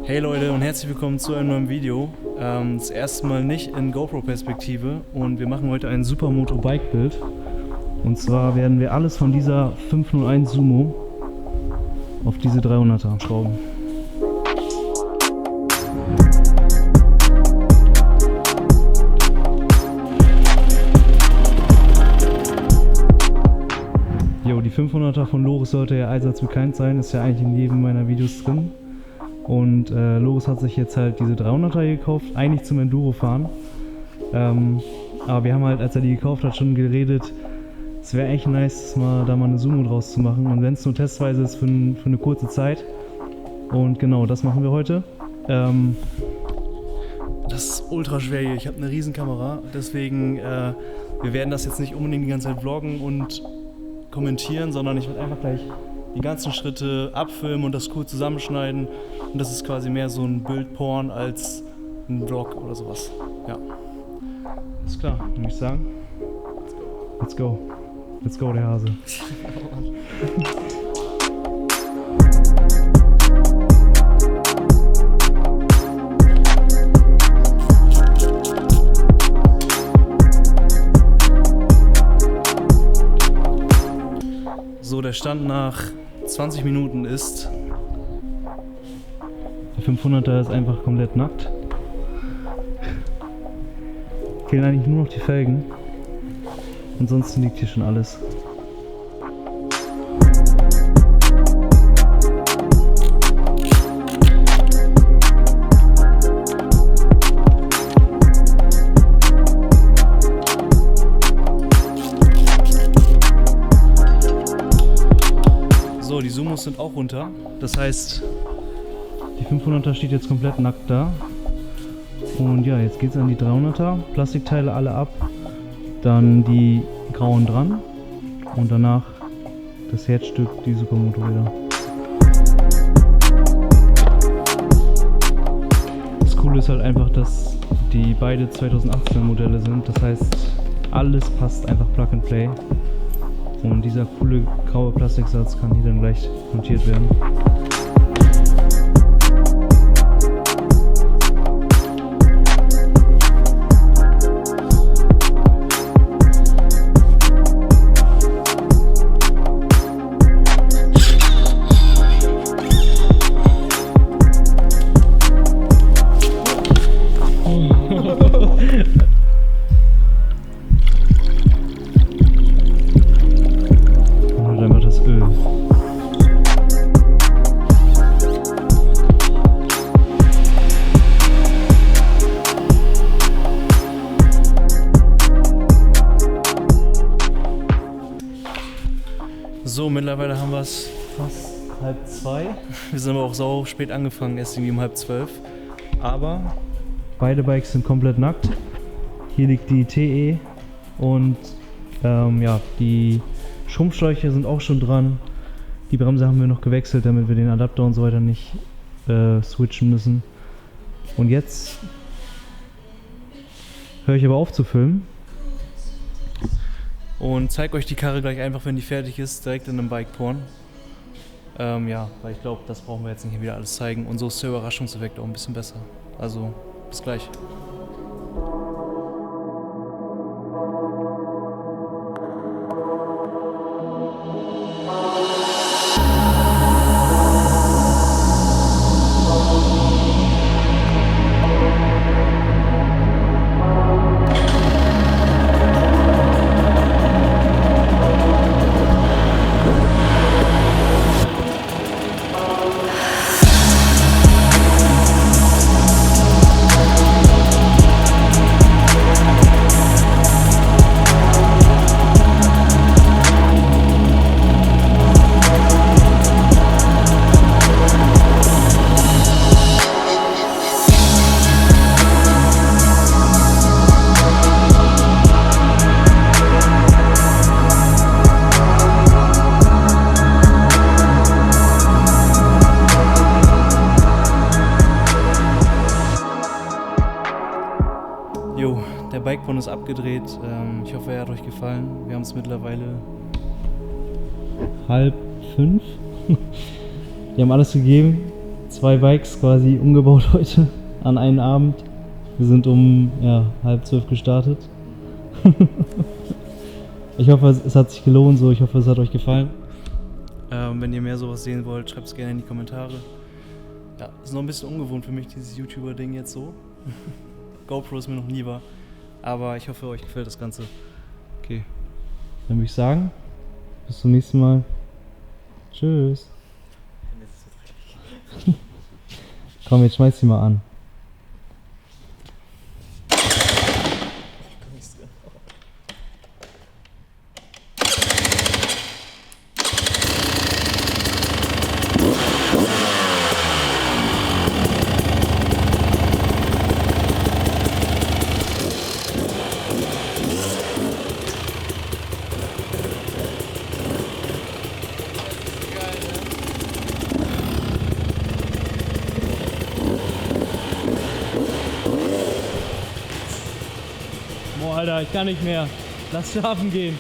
Hey Leute und herzlich willkommen zu einem neuen Video. Das erste Mal nicht in GoPro-Perspektive und wir machen heute ein Supermoto-Bike-Bild. Und zwar werden wir alles von dieser 501 Sumo auf diese 300er schrauben. Jo, die 500er von Loris sollte ja allseits bekannt sein, ist ja eigentlich in jedem meiner Videos drin. Und Loris hat sich jetzt halt diese 300er gekauft, eigentlich zum Enduro fahren. Aber wir haben halt, als er die gekauft hat, schon geredet, es wäre echt nice, da mal eine Sumo draus zu machen. Und wenn es nur testweise ist für eine kurze Zeit. Und genau, das machen wir heute. Das ist ultra schwer hier, ich habe eine riesen Kamera, deswegen wir werden das jetzt nicht unbedingt die ganze Zeit vloggen und kommentieren, sondern ich werde einfach gleich die ganzen Schritte abfilmen und das cool zusammenschneiden. Und das ist quasi mehr so ein Bildporn als ein Vlog oder sowas. Ja. Ist klar, würde ich sagen. Let's go. Let's go, der Hase. So, der Stand nach 20 Minuten ist, der 500er ist einfach komplett nackt. Fehlen eigentlich nur noch die Felgen. Ansonsten liegt hier schon alles. So, die Sumos sind auch runter. Das heißt, die 500er steht jetzt komplett nackt da. Und ja, jetzt geht's an die 300er. Plastikteile alle ab. Dann die grauen dran. Und danach das Herzstück, die Supermotorräder. Das Coole ist halt einfach, dass die beide 2018er Modelle sind. Das heißt, alles passt einfach Plug and Play. Und dieser coole graue Plastiksatz kann hier dann gleich montiert werden. So, mittlerweile haben wir es fast 1:30. Wir sind aber auch sau spät angefangen, erst irgendwie um 11:30. Aber beide Bikes sind komplett nackt. Hier liegt die TE und ja, die Schrumpfschläuche sind auch schon dran. Die Bremse haben wir noch gewechselt, damit wir den Adapter und so weiter nicht switchen müssen. Und jetzt höre ich aber auf zu filmen. Und zeige euch die Karre gleich einfach, wenn die fertig ist, direkt in einem Bike-Porn. Ja, weil ich glaube, das brauchen wir jetzt nicht hier wieder alles zeigen. Und so ist der Überraschungseffekt auch ein bisschen besser. Also, bis gleich. Bikebone ist abgedreht. Ich hoffe, er hat euch gefallen. Wir haben es mittlerweile 4:30. Die haben alles gegeben. 2 Bikes quasi umgebaut heute an einem Abend. Wir sind um 11:30 gestartet. Ich hoffe, es hat sich gelohnt. So, ich hoffe, es hat euch gefallen. Wenn ihr mehr sowas sehen wollt, schreibt es gerne in die Kommentare. Ja, ist noch ein bisschen ungewohnt für mich, dieses YouTuber-Ding jetzt so. GoPro ist mir noch lieber. Aber ich hoffe, euch gefällt das Ganze. Okay. Dann würde ich sagen, bis zum nächsten Mal. Tschüss. Komm, jetzt schmeiß die mal an. Boah, Alter, ich kann nicht mehr. Lass schlafen gehen.